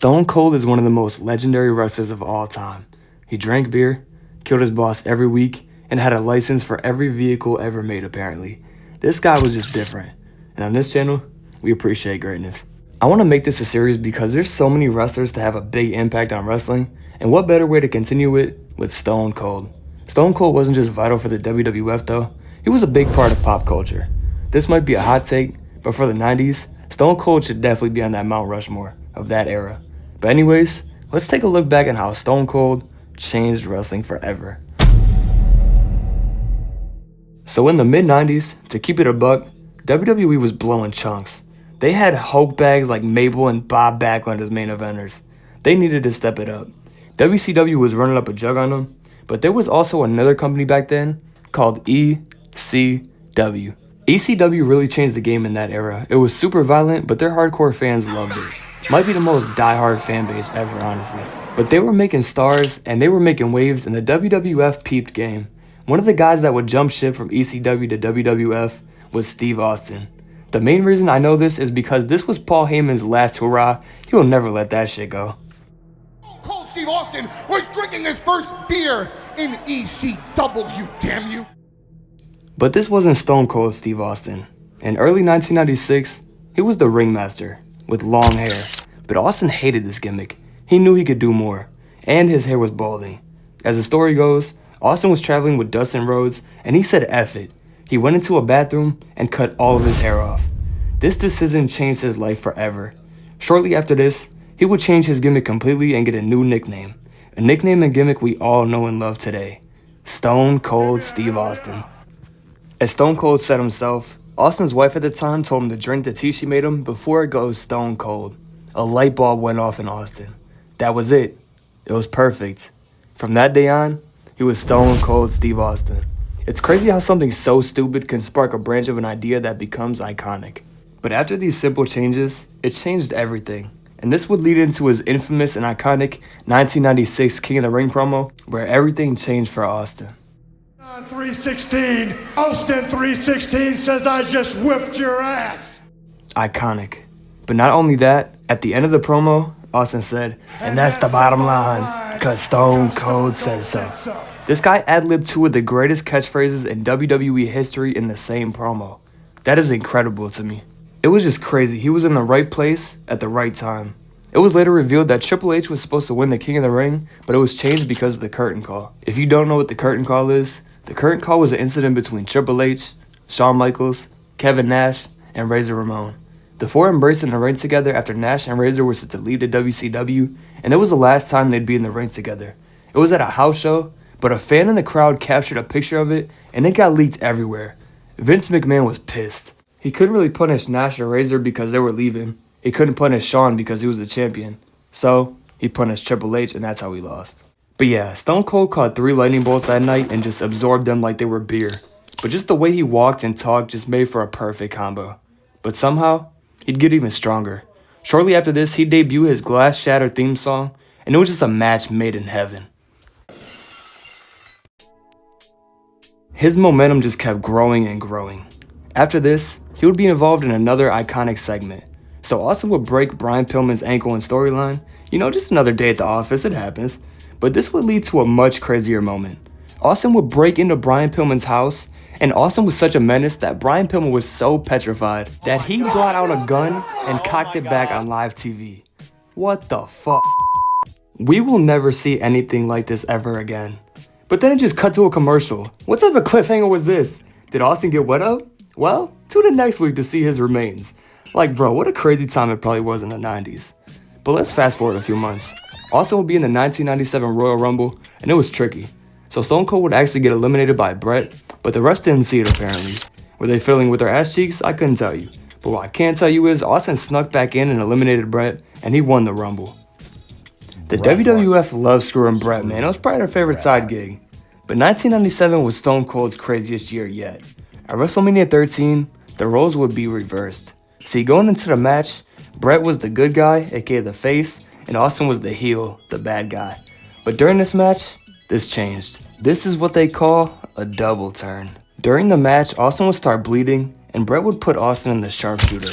Stone Cold is one of the most legendary wrestlers of all time. He drank beer, killed his boss every week, and had a license for every vehicle ever made apparently. This guy was just different. And on this channel, we appreciate greatness. I want to make this a series because there's so many wrestlers to have a big impact on wrestling, and what better way to continue it with Stone Cold. Stone Cold wasn't just vital for the WWF though, he was a big part of pop culture. This might be a hot take, but for the 90s, Stone Cold should definitely be on that Mount Rushmore of that era. But anyways, let's take a look back at how Stone Cold changed wrestling forever. So in the mid-90s, to keep it a buck, WWE was blowing chunks. They had Hulk bags like Mabel and Bob Backlund as main eventers. They needed to step it up. WCW was running up a jug on them, but there was also another company back then called ECW. ECW really changed the game in that era. It was super violent, but their hardcore fans loved it. Might be the most diehard fan base ever, honestly. But they were making stars, and they were making waves, and the WWF peeped game. One of the guys that would jump ship from ECW to WWF was Steve Austin. The main reason I know this is because this was Paul Heyman's last hurrah. He'll never let that shit go. Cold Steve Austin was drinking his first beer in ECW, damn you. But this wasn't Stone Cold Steve Austin. In early 1996, he was the ringmaster with long hair. But Austin hated this gimmick. He knew he could do more, and his hair was balding. As the story goes, Austin was traveling with Dustin Rhodes, and he said F it. He went into a bathroom and cut all of his hair off. This decision changed his life forever. Shortly after this, he would change his gimmick completely and get a new nickname. A nickname and gimmick we all know and love today. Stone Cold Steve Austin. As Stone Cold said himself, Austin's wife at the time told him to drink the tea she made him before it goes stone cold. A light bulb went off in Austin. That was it. It was perfect. From that day on, he was Stone Cold Steve Austin. It's crazy how something so stupid can spark a branch of an idea that becomes iconic. But after these simple changes, it changed everything. And this would lead into his infamous and iconic 1996 King of the Ring promo, where everything changed for Austin. On 316, Austin 316 says I just whipped your ass. Iconic. But not only that, at the end of the promo, Austin said, and that's the bottom line, cause Stone Cold said so. This guy ad-libbed two of the greatest catchphrases in WWE history in the same promo. That is incredible to me. It was just crazy. He was in the right place at the right time. It was later revealed that Triple H was supposed to win the King of the Ring, but it was changed because of the curtain call. If you don't know what the curtain call is, the curtain call was an incident between Triple H, Shawn Michaels, Kevin Nash, and Razor Ramon. The four embraced in the ring together after Nash and Razor were set to leave the WCW, and it was the last time they'd be in the ring together. It was at a house show, but a fan in the crowd captured a picture of it, and it got leaked everywhere. Vince McMahon was pissed. He couldn't really punish Nash or Razor because they were leaving. He couldn't punish Shawn because he was the champion. So, he punished Triple H, and that's how he lost. But yeah, Stone Cold caught 3 lightning bolts that night and just absorbed them like they were beer. But just the way he walked and talked just made for a perfect combo. But somehow, he'd get even stronger. Shortly after this, he'd debut his Glass Shatter theme song, and it was just a match made in heaven. His momentum just kept growing and growing. After this, he would be involved in another iconic segment. So Austin would break Brian Pillman's ankle in storyline. You know, just another day at the office, it happens. But this would lead to a much crazier moment. Austin would break into Brian Pillman's house, and Austin was such a menace that Brian Pillman was so petrified that he brought out a gun and cocked it back on live TV. What the fuck? We will never see anything like this ever again. But then it just cut to a commercial. What type of cliffhanger was this? Did Austin get wet up? Well, tune in next week to see his remains. Like bro, what a crazy time it probably was in the 90s. But let's fast forward a few months. Austin would be in the 1997 Royal Rumble, and it was tricky. So Stone Cold would actually get eliminated by Brett, but the rest didn't see it apparently. Were they fiddling with their ass cheeks? I couldn't tell you. But what I can tell you is Austin snuck back in and eliminated Brett, and he won the Rumble. The WWF loved screwing Brett, man. It was probably their favorite side gig. But 1997 was Stone Cold's craziest year yet. At WrestleMania 13, the roles would be reversed. See, going into the match, Brett was the good guy, aka the face, and Austin was the heel, the bad guy. But during this match, this changed. This is what they call a double turn. During the match, Austin would start bleeding, and Brett would put Austin in the sharpshooter.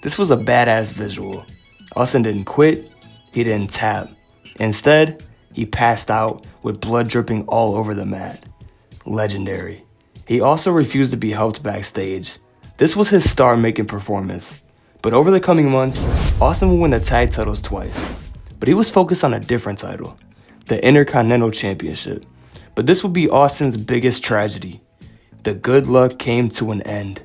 This was a badass visual. Austin didn't quit, he didn't tap. Instead, he passed out with blood dripping all over the mat. Legendary. He also refused to be helped backstage. This was his star-making performance. But over the coming months, Austin would win the tag titles twice. But he was focused on a different title, the Intercontinental Championship. But this would be Austin's biggest tragedy. The good luck came to an end.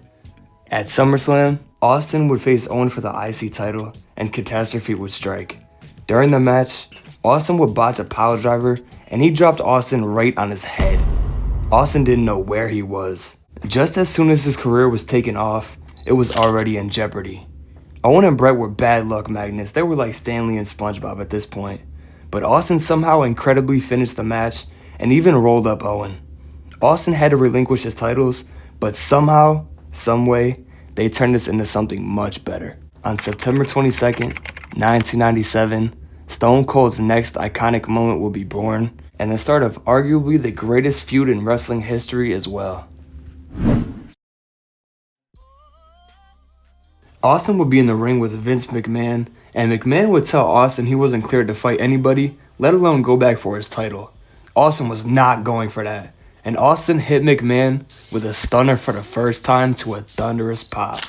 At SummerSlam, Austin would face Owen for the IC title, and catastrophe would strike. During the match, Austin would botch a piledriver, and he dropped Austin right on his head. Austin didn't know where he was. Just as soon as his career was taking off, it was already in jeopardy. Owen and Bret were bad luck magnets. They were like Stanley and SpongeBob at this point. But Austin somehow incredibly finished the match and even rolled up Owen. Austin had to relinquish his titles, but somehow, someway, they turned this into something much better. On September 22nd, 1997, Stone Cold's next iconic moment will be born, and the start of arguably the greatest feud in wrestling history as well. Austin would be in the ring with Vince McMahon, and McMahon would tell Austin he wasn't cleared to fight anybody, let alone go back for his title. Austin was not going for that, and Austin hit McMahon with a stunner for the first time to a thunderous pop.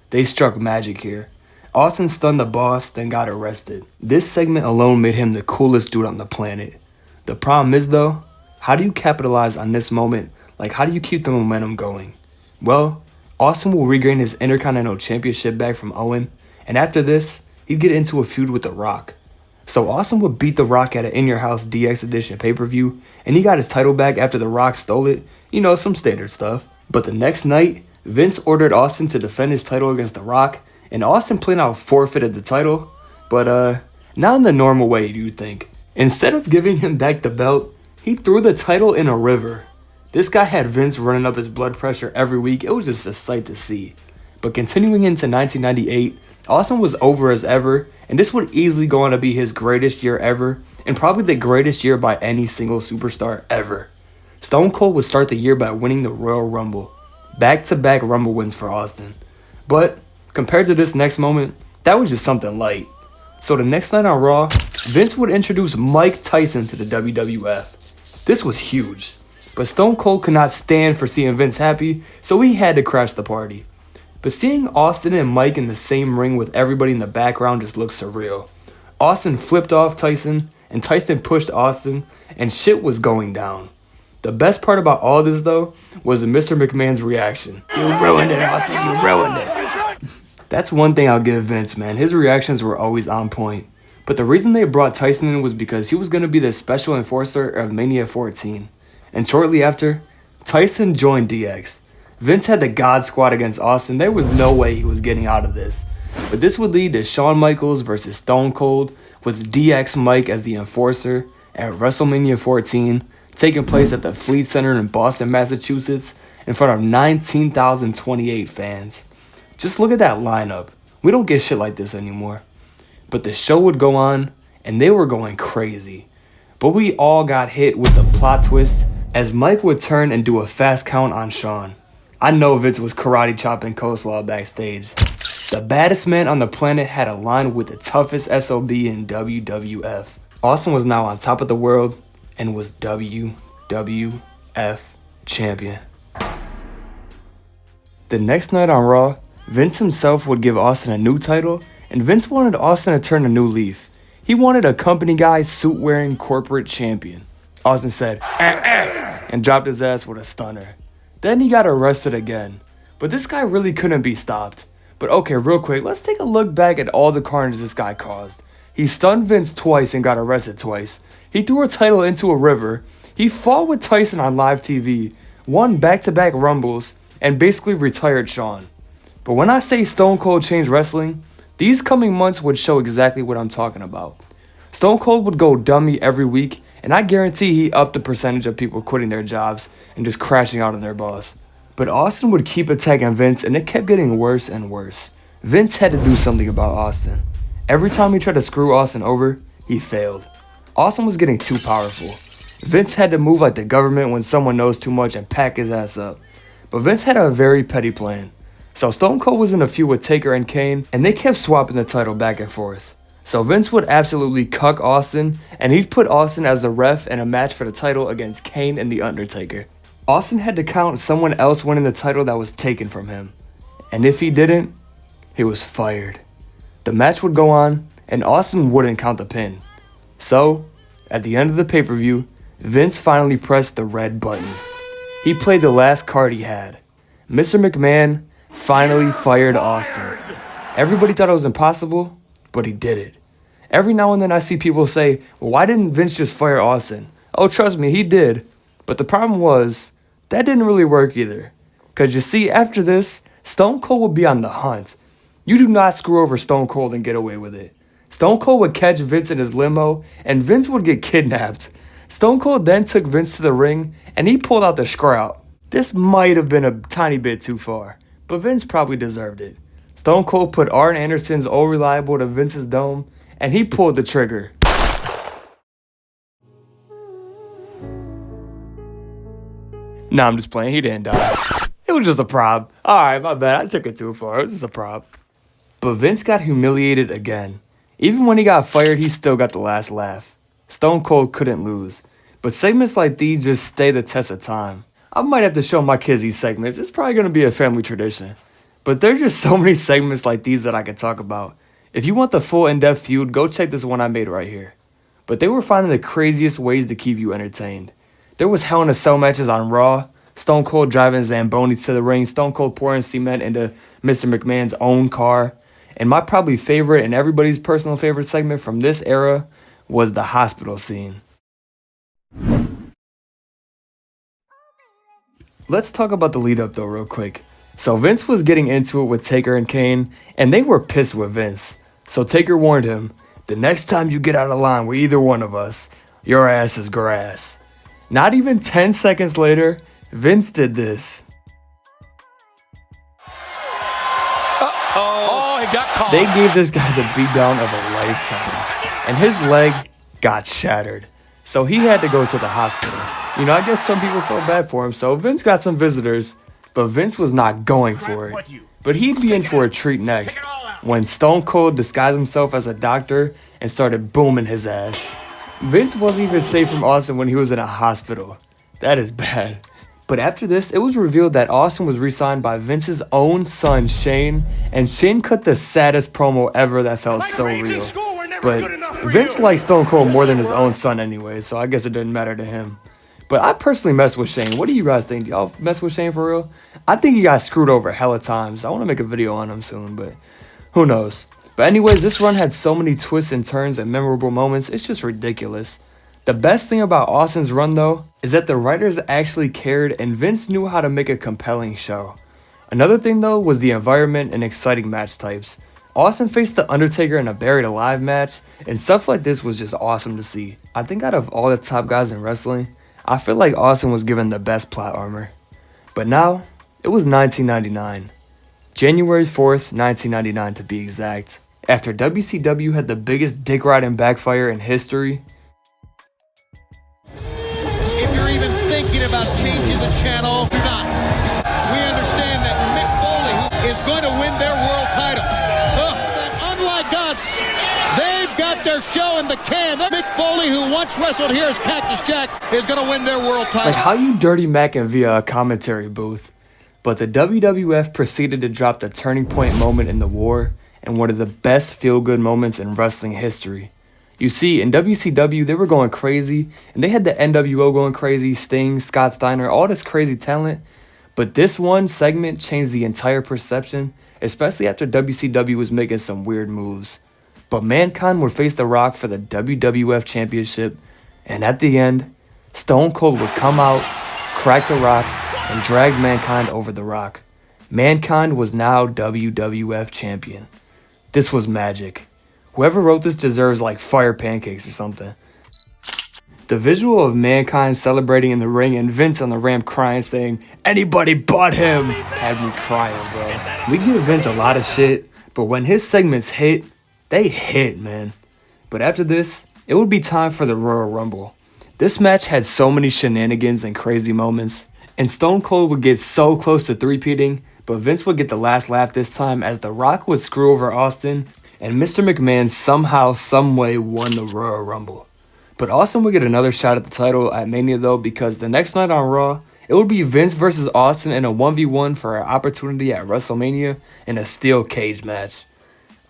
They struck magic here. Austin stunned the boss, then got arrested. This segment alone made him the coolest dude on the planet. The problem is though, how do you capitalize on this moment? Like, how do you keep the momentum going? Well, Austin will regain his Intercontinental Championship back from Owen, and after this, he'd get into a feud with The Rock. So Austin would beat The Rock at an In Your House DX Edition pay-per-view, and he got his title back after The Rock stole it, some standard stuff. But the next night, Vince ordered Austin to defend his title against The Rock, and Austin plain out forfeited the title, but not in the normal way you'd think. Instead of giving him back the belt, he threw the title in a river. This guy had Vince running up his blood pressure every week. It was just a sight to see. But continuing into 1998, Austin was over as ever, and this would easily go on to be his greatest year ever, and probably the greatest year by any single superstar ever. Stone Cold would start the year by winning the Royal Rumble. Back-to-back Rumble wins for Austin. But compared to this next moment, that was just something light. So the next night on Raw, Vince would introduce Mike Tyson to the WWF. This was huge. But Stone Cold could not stand for seeing Vince happy, so he had to crash the party. But seeing Austin and Mike in the same ring with everybody in the background just looked surreal. Austin flipped off Tyson, and Tyson pushed Austin, and shit was going down. The best part about all this though, was Mr. McMahon's reaction. You ruined it, Austin, you ruined it. That's one thing I'll give Vince, man. His reactions were always on point. But the reason they brought Tyson in was because he was going to be the special enforcer of Mania 14. And shortly after, Tyson joined DX. Vince had the God Squad against Austin. There was no way he was getting out of this. But this would lead to Shawn Michaels versus Stone Cold, with DX Mike as the enforcer at WrestleMania 14, taking place at the Fleet Center in Boston, Massachusetts, in front of 19,028 fans. Just look at that lineup. We don't get shit like this anymore. But the show would go on, and they were going crazy. But we all got hit with the plot twist as Mike would turn and do a fast count on Shawn. I know Vince was karate chopping coleslaw backstage. The baddest man on the planet had a line with the toughest SOB in WWF. Austin was now on top of the world and was WWF champion. The next night on Raw, Vince himself would give Austin a new title, and Vince wanted Austin to turn a new leaf. He wanted a company guy, suit-wearing corporate champion. Austin said, and dropped his ass with a stunner. Then he got arrested again. But this guy really couldn't be stopped. But okay, real quick, let's take a look back at all the carnage this guy caused. He stunned Vince twice and got arrested twice. He threw a title into a river. He fought with Tyson on live TV, won back-to-back Rumbles, and basically retired Shawn. But when I say Stone Cold changed wrestling, these coming months would show exactly what I'm talking about. Stone Cold would go dummy every week, and I guarantee he upped the percentage of people quitting their jobs and just crashing out on their boss. But Austin would keep attacking Vince, and it kept getting worse and worse. Vince had to do something about Austin. Every time he tried to screw Austin over, he failed. Austin was getting too powerful. Vince had to move like the government when someone knows too much and pack his ass up. But Vince had a very petty plan. So Stone Cold was in a feud with Taker and Kane, and they kept swapping the title back and forth. So Vince would absolutely cuck Austin, and he'd put Austin as the ref in a match for the title against Kane and The Undertaker. Austin had to count someone else winning the title that was taken from him. And if he didn't, he was fired. The match would go on, and Austin wouldn't count the pin. So, at the end of the pay-per-view, Vince finally pressed the red button. He played the last card he had. Mr. McMahon finally fired Austin. Everybody thought it was impossible, but he did it. Every now and then I see people say, well, why didn't Vince just fire Austin? Oh, trust me, he did. But the problem was, that didn't really work either. Because you see, after this, Stone Cold would be on the hunt. You do not screw over Stone Cold and get away with it. Stone Cold would catch Vince in his limo, and Vince would get kidnapped. Stone Cold then took Vince to the ring, and he pulled out the scrout. This might have been a tiny bit too far, but Vince probably deserved it. Stone Cold put Arn Anderson's All Reliable to Vince's dome, and he pulled the trigger. Nah, I'm just playing. He didn't die. It was just a prop. Alright, my bad. I took it too far. It was just a prop. But Vince got humiliated again. Even when he got fired, he still got the last laugh. Stone Cold couldn't lose. But segments like these just stay the test of time. I might have to show my kids these segments. It's probably going to be a family tradition. But there's just so many segments like these that I could talk about. If you want the full in-depth feud, go check this one I made right here. But they were finding the craziest ways to keep you entertained. There was Hell in a Cell matches on Raw, Stone Cold driving Zambonis to the ring, Stone Cold pouring cement into Mr. McMahon's own car. And my probably favorite and everybody's personal favorite segment from this era was the hospital scene. Let's talk about the lead up though real quick. So Vince was getting into it with Taker and Kane, and they were pissed with Vince. So Taker warned him, the next time you get out of line with either one of us, your ass is grass. Not even 10 seconds later, Vince did this. Oh, he got caught. They gave this guy the beatdown of a lifetime, and his leg got shattered. So he had to go to the hospital. You know, I guess some people felt bad for him, so Vince got some visitors, but Vince was not going for it. But he'd be in for a treat next, when Stone Cold disguised himself as a doctor and started booming his ass. Vince wasn't even safe from Austin when he was in a hospital. That is bad. But after this, it was revealed that Austin was re-signed by Vince's own son, Shane, and Shane cut the saddest promo ever that felt so real. But Vince liked Stone Cold more than his own son anyway, so I guess it didn't matter to him. But I personally mess with Shane. What do you guys think? Y'all mess with Shane for real? I think he got screwed over hella times. I want to make a video on him soon, but who knows? But anyways, this run had so many twists and turns and memorable moments, it's just ridiculous. The best thing about Austin's run though, is that the writers actually cared and Vince knew how to make a compelling show. Another thing though was the environment and exciting match types. Austin faced The Undertaker in a Buried Alive match, and stuff like this was just awesome to see. I think out of all the top guys in wrestling, I feel like Austin was given the best plot armor. But now, it was 1999. January 4th, 1999 to be exact. After WCW had the biggest dick riding backfire in history. If you're even thinking about changing the channel, do not. We understand that Mick Foley is going to win their world title. Unlike us, they've got their show in the can. Mick Foley, who once wrestled here as Cactus Jack, is going to win their world title. Like how you dirty macking via a commentary booth. But the WWF proceeded to drop the turning point moment in the war and one of the best feel-good moments in wrestling history. You see, in WCW, they were going crazy, and they had the NWO going crazy, Sting, Scott Steiner, all this crazy talent. But this one segment changed the entire perception, especially after WCW was making some weird moves. But Mankind would face The Rock for the WWF Championship, and at the end, Stone Cold would come out, crack The Rock, and drag Mankind over The Rock. Mankind was now WWF Champion. This was magic. Whoever wrote this deserves like fire pancakes or something. The visual of Mankind celebrating in the ring and Vince on the ramp crying saying, "Anybody but him," had me crying, bro. We give Vince a lot of shit, but when his segments hit, they hit, man. But after this, it would be time for the Royal Rumble. This match had so many shenanigans and crazy moments, and Stone Cold would get so close to three-peating, but Vince would get the last laugh this time as The Rock would screw over Austin, and Mr. McMahon somehow, someway won the Royal Rumble. But Austin would get another shot at the title at Mania though, because the next night on Raw, it would be Vince versus Austin in a 1v1 for an opportunity at WrestleMania in a steel cage match.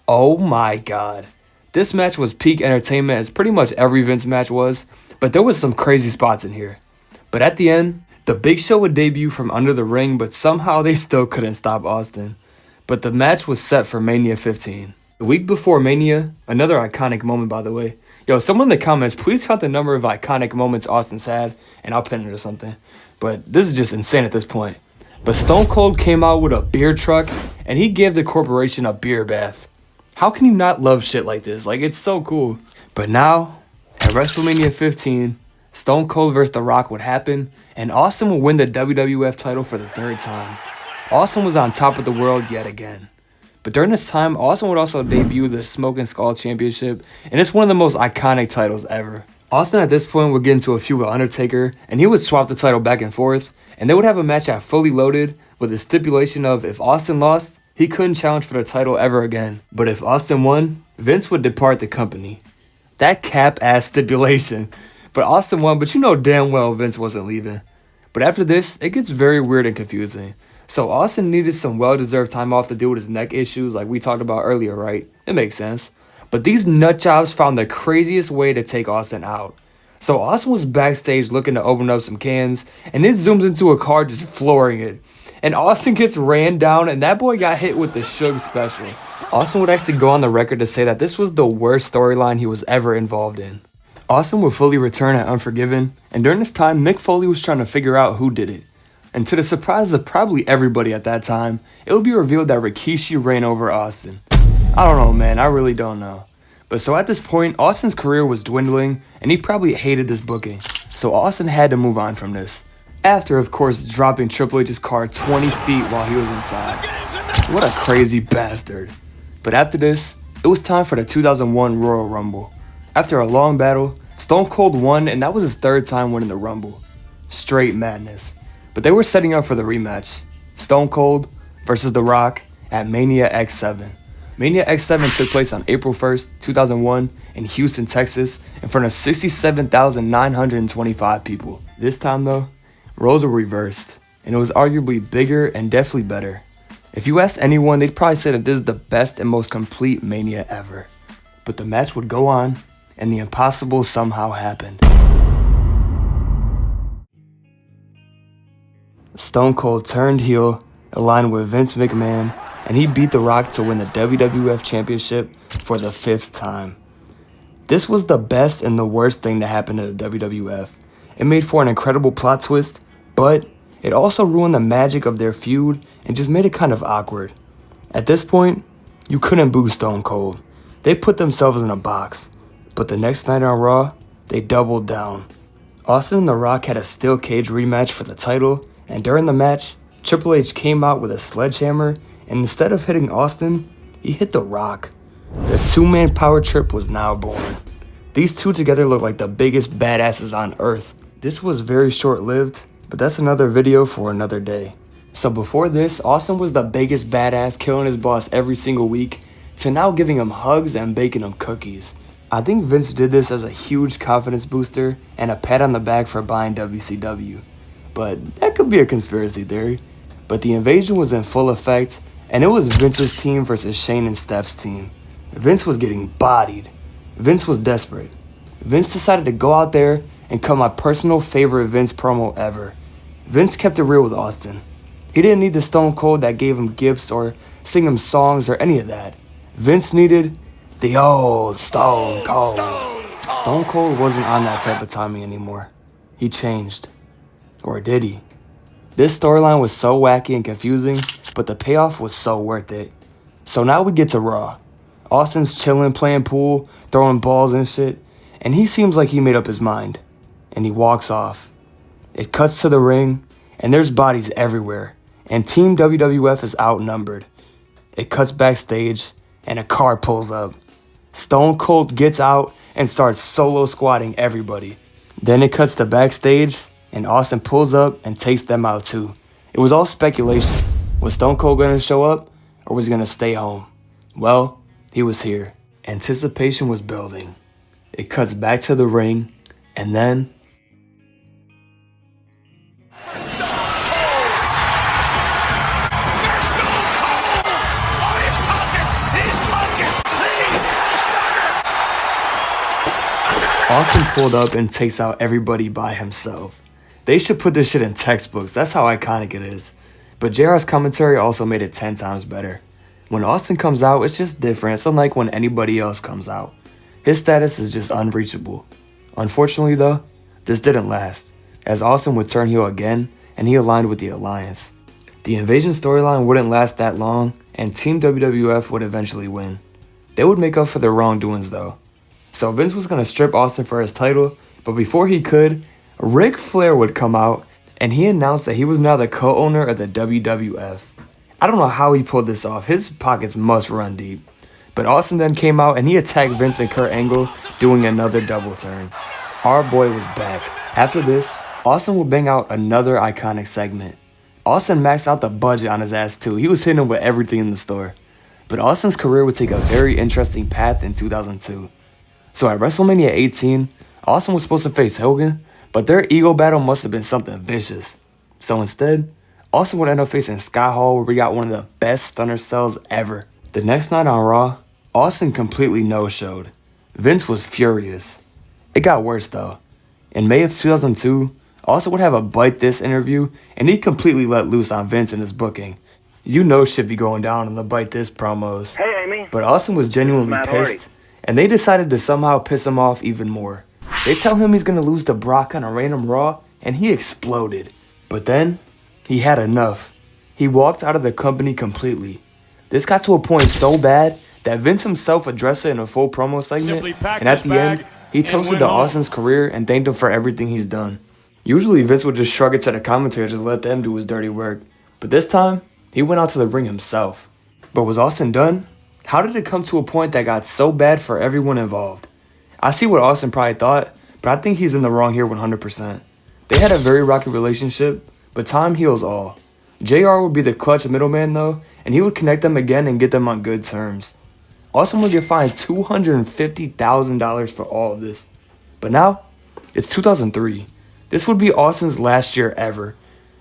Oh my god. This match was peak entertainment, as pretty much every Vince match was, but there was some crazy spots in here. But at the end, the Big Show would debut from under the ring, but somehow they still couldn't stop Austin. But the match was set for Mania 15. The week before Mania, another iconic moment by the way. Yo, someone in the comments, please count the number of iconic moments Austin's had, and I'll pin it or something. But this is just insane at this point. But Stone Cold came out with a beer truck, and he gave the corporation a beer bath. How can you not love shit like this? Like, it's so cool. But now, at WrestleMania 15, Stone Cold vs. The Rock would happen, and Austin would win the WWF title for the third time. Austin was on top of the world yet again. But during this time, Austin would also debut the Smoking Skull Championship, and it's one of the most iconic titles ever. Austin at this point would get into a feud with Undertaker, and he would swap the title back and forth, and they would have a match at Fully Loaded with a stipulation of if Austin lost, he couldn't challenge for the title ever again. But if Austin won, Vince would depart the company. That cap-ass stipulation. But Austin won, but you know damn well Vince wasn't leaving. But after this, it gets very weird and confusing. So Austin needed some well-deserved time off to deal with his neck issues like we talked about earlier, right? It makes sense. But these nutjobs found the craziest way to take Austin out. So Austin was backstage looking to open up some cans, and it zooms into a car just flooring it. And Austin gets ran down, and that boy got hit with the Suge special. Austin would actually go on the record to say that this was the worst storyline he was ever involved in. Austin would fully return at Unforgiven, and during this time, Mick Foley was trying to figure out who did it. And to the surprise of probably everybody at that time, it would be revealed that Rikishi ran over Austin. I don't know, man, I really don't know. But so at this point, Austin's career was dwindling, and he probably hated this booking. So Austin had to move on from this. After, of course, dropping Triple H's car 20 feet while he was inside. What a crazy bastard. But after this, it was time for the 2001 Royal Rumble. After a long battle, Stone Cold won, and that was his third time winning the Rumble. Straight madness. But they were setting up for the rematch. Stone Cold versus The Rock at Mania X7. Mania X7 took place on April 1st, 2001 in Houston, Texas, in front of 67,925 people. This time though, roles were reversed, and it was arguably bigger and definitely better. If you ask anyone, they'd probably say that this is the best and most complete Mania ever. But the match would go on, and the impossible somehow happened. Stone Cold turned heel, aligned with Vince McMahon, and he beat The Rock to win the WWF Championship for the 5th time. This was the best and the worst thing to happen to the WWF. It made for an incredible plot twist, but it also ruined the magic of their feud and just made it kind of awkward. At this point, you couldn't boo Stone Cold. They put themselves in a box. But the next night on Raw, they doubled down. Austin and The Rock had a steel cage rematch for the title, and during the match, Triple H came out with a sledgehammer, and instead of hitting Austin, he hit The Rock. The two-man power trip was now born. These two together looked like the biggest badasses on earth. This was very short-lived, but that's another video for another day. So before this, Austin was the biggest badass, killing his boss every single week, to now giving him hugs and baking him cookies. I think Vince did this as a huge confidence booster and a pat on the back for buying WCW. But that could be a conspiracy theory. But the invasion was in full effect, and it was Vince's team versus Shane and Steph's team. Vince was getting bodied. Vince was desperate. Vince decided to go out there and cut my personal favorite Vince promo ever. Vince kept it real with Austin. He didn't need the Stone Cold that gave him gifts or sing him songs or any of that. Vince needed the old Stone Cold. Stone Cold wasn't on that type of timing anymore. He changed. Or did he? This storyline was so wacky and confusing, but the payoff was so worth it. So now we get to Raw. Austin's chilling, playing pool, throwing balls and shit, and he seems like he made up his mind. And he walks off. It cuts to the ring, and there's bodies everywhere, and Team WWF is outnumbered. It cuts backstage, and a car pulls up. Stone Cold gets out and starts solo squatting everybody. Then it cuts to backstage, and Austin pulls up and takes them out too. It was all speculation. Was Stone Cold going to show up, or was he going to stay home? Well, He was here. Anticipation was building. It cuts back to the ring, and then Austin pulled up and takes out everybody by himself. They should put this shit in textbooks. That's how iconic it is. But JR's commentary also made it 10 times better. When Austin comes out, it's just different. It's unlike when anybody else comes out. His status is just unreachable. Unfortunately though, this didn't last, as Austin would turn heel again and he aligned with the Alliance. The Invasion storyline wouldn't last that long and Team WWF would eventually win. They would make up for their wrongdoings though. So Vince was going to strip Austin for his title, but before he could, Ric Flair would come out and he announced that he was now the co-owner of the WWF. I don't know how he pulled this off. His pockets must run deep. But Austin then came out and he attacked Vince and Kurt Angle, doing another double turn. Our boy was back. After this, Austin would bang out another iconic segment. Austin maxed out the budget on his ass too. He was hitting him with everything in the store. But Austin's career would take a very interesting path in 2002. So at WrestleMania 18, Austin was supposed to face Hogan, but their ego battle must have been something vicious. So instead, Austin would end up facing Scott Hall, where we got one of the best stunner cells ever. The next night on Raw, Austin completely no-showed. Vince was furious. It got worse though. In May of 2002, Austin would have a Bite This interview, and he completely let loose on Vince in his booking. You know shit be going down in the Bite This promos. Hey, Amy. But Austin was genuinely pissed, and they decided to somehow piss him off even more. They tell him he's gonna lose to Brock on a random Raw, and he exploded. But then, he had enough. He walked out of the company completely. This got to a point so bad that Vince himself addressed it in a full promo segment, and at the end, he toasted to Austin's career and thanked him for everything he's done. Usually Vince would just shrug it to the commentators and let them do his dirty work, but this time, he went out to the ring himself. But was Austin done? How did it come to a point that got so bad for everyone involved? I see what Austin probably thought, but I think he's in the wrong here 100%. They had a very rocky relationship, but time heals all. JR would be the clutch middleman though, and he would connect them again and get them on good terms. Austin would get fined $250,000 for all of this. But now, it's 2003. This would be Austin's last year ever.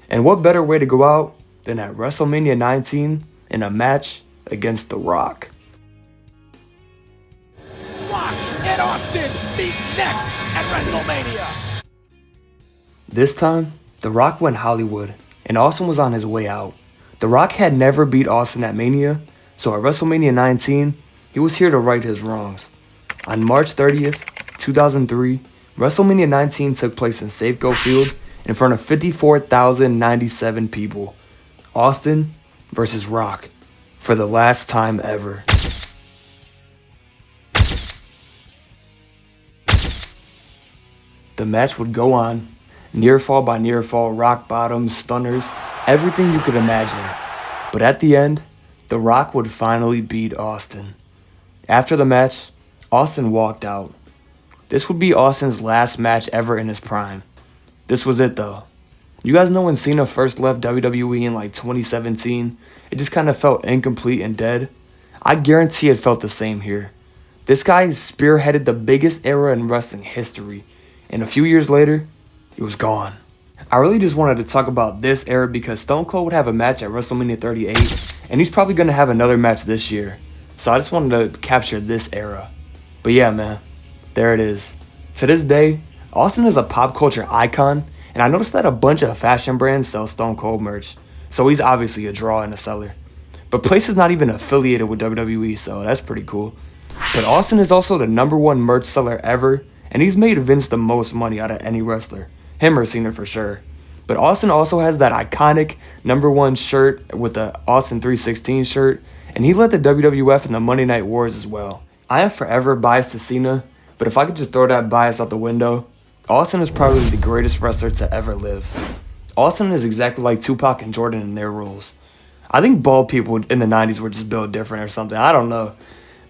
And what better way to go out than at WrestleMania 19 in a match against The Rock. Rock and Austin meet next at WrestleMania. This time, The Rock went Hollywood, and Austin was on his way out. The Rock had never beat Austin at Mania, so at WrestleMania 19, he was here to right his wrongs. On March 30th, 2003, WrestleMania 19 took place in Safeco Field in front of 54,097 people. Austin versus Rock for the last time ever. The match would go on, near fall by near fall, rock bottoms, stunners, everything you could imagine. But at the end, The Rock would finally beat Austin. After the match, Austin walked out. This would be Austin's last match ever in his prime. This was it though. You guys know when Cena first left WWE in like 2017, it just kind of felt incomplete and dead? I guarantee it felt the same here. This guy spearheaded the biggest era in wrestling history, and a few years later, he was gone. I really just wanted to talk about this era because Stone Cold would have a match at WrestleMania 38, and he's probably going to have another match this year. So I just wanted to capture this era. But yeah, man, there it is. To this day, Austin is a pop culture icon, and I noticed that a bunch of fashion brands sell Stone Cold merch, so he's obviously a draw and a seller. But Place is not even affiliated with WWE, so that's pretty cool. But Austin is also the #1 merch seller ever, and he's made Vince the most money out of any wrestler. Him or Cena for sure. But Austin also has that iconic #1 shirt with the Austin 316 shirt, and he led the WWF in the Monday Night Wars as well. I am forever biased to Cena, but if I could just throw that bias out the window, Austin is probably the greatest wrestler to ever live. Austin is exactly like Tupac and Jordan in their roles. I think bald people in the 90s were just built different or something. I don't know.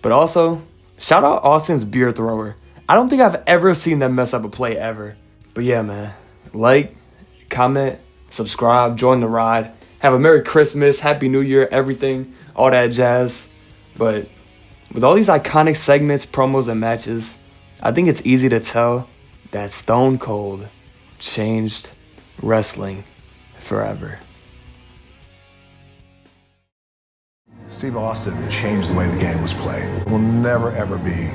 But also, shout out Austin's beer thrower. I don't think I've ever seen them mess up a play ever. But yeah, man. Like, comment, subscribe, join the ride. Have a Merry Christmas, Happy New Year, everything, all that jazz. But With all these iconic segments, promos, and matches, I think it's easy to tell that Stone Cold changed wrestling forever. Steve Austin changed the way the game was played. It will never, ever be